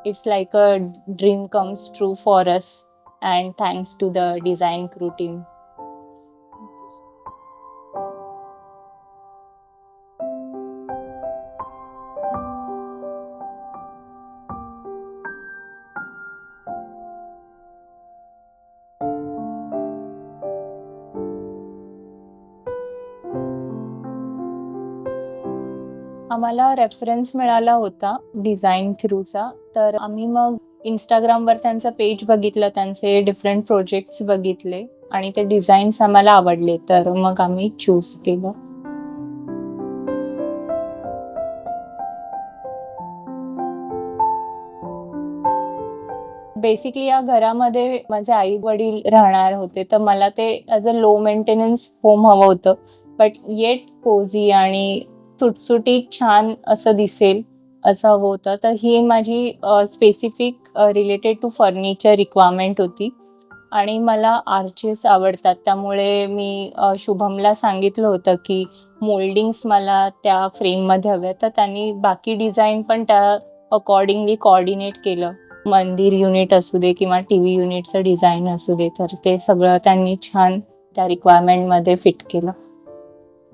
it's like a dream comes true for us, and thanks to the design crew team. आम्हाला reference मिळाला होता design क्रूचा. तर आम्ही मग Instagramवर त्यांचं पेज बघितलं, त्यांचे डिफरंट प्रोजेक्ट्स बघितले आणि ते डिझाईन्स आम्हाला आवडले. तर मग आम्ही चूज केलं. बेसिकली या घरामध्ये माझे आई-वडील राहणार होते. तर मला ते as a low maintenance home हवं होतं. बट येट कोझी आणि सुटसुटीत छान असं दिसेल, असं हवं होतं. तर ही माझी specific related to furniture requirement होती. आणि मला आर्चेस आवडतात. त्यामुळे मी शुभमला सांगितलं होतं, की मोल्डिंग्स मला त्या फ्रेममध्ये हव्या. तर त्यांनी बाकी डिझाइन पण त्या अकॉर्डिंगली कोऑर्डिनेट केलं. मंदिर युनिट असू दे किंवा टीव्ही युनिटचं डिझाइन असू दे, तर ते सगळं त्यांनी छान त्या रिक्वायरमेंटमध्ये फिट केलं.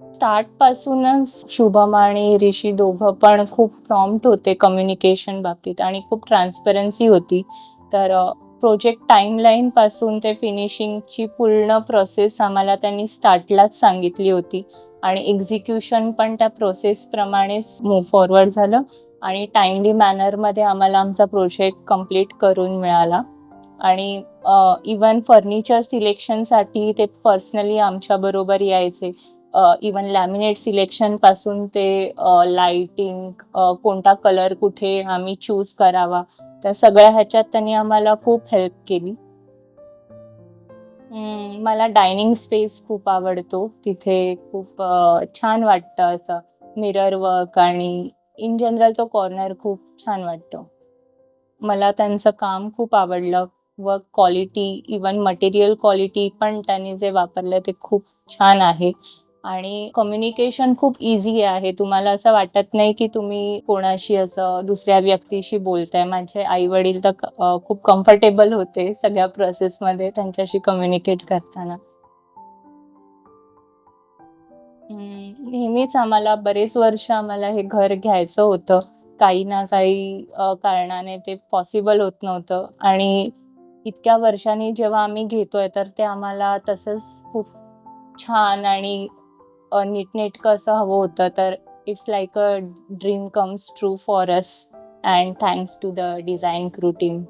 स्टार्टपासूनच शुभम आणि ऋषी दोघं पण खूप प्रॉम्प्ट होते कम्युनिकेशन बाबतीत आणि खूप ट्रान्सपरन्सी होती. तर प्रोजेक्ट टाईमलाईनपासून ते फिनिशिंगची पूर्ण प्रोसेस आम्हाला त्यांनी स्टार्टलाच सांगितली होती आणि एक्झिक्युशन पण त्या प्रोसेसप्रमाणेच मूव्ह फॉरवर्ड झालं आणि टाईमली मॅनरमध्ये आम्हाला आमचा प्रोजेक्ट कंप्लीट करून मिळाला. आणि इव्हन फर्निचर सिलेक्शनसाठी ते पर्सनली आमच्याबरोबर यायचे. इव्हन लॅमिनेट सिलेक्शनपासून ते लाइटिंग, कोणता कलर कुठे आम्ही चूज करावा, त्या सगळ्या ह्याच्यात त्यांनी आम्हाला खूप हेल्प केली. मला डायनिंग स्पेस खूप आवडतो. तिथे खूप छान वाटतं असं मिरर वर्क आणि इन जनरल तो कॉर्नर खूप छान वाटतो. मला त्यांचं काम खूप आवडलं. Work quality, even material quality पण त्यांनी जे वापरलं ते खूप छान आहे आणि कम्युनिकेशन खूप ईझी आहे. तुम्हाला असं वाटत नाही, की तुम्ही कोणाशी असं दुसऱ्या व्यक्तीशी बोलताय. माझे आई-वडील तर खूप कम्फर्टेबल होते सगळ्या प्रोसेसमध्ये त्यांच्याशी कम्युनिकेट करताना. नेहमीच आम्हाला बरेच वर्ष आम्हाला हे घर घ्यायचं होतं. काही ना काही कारणाने ते पॉसिबल होत नव्हतं आणि इतक्या वर्षांनी जेव्हा आम्ही घेतोय, तर ते आम्हाला तसंच खूप छान आणि नीटनेटकं असं हवं होतं. तर it's like a dream comes true for us, and thanks to the design crew team.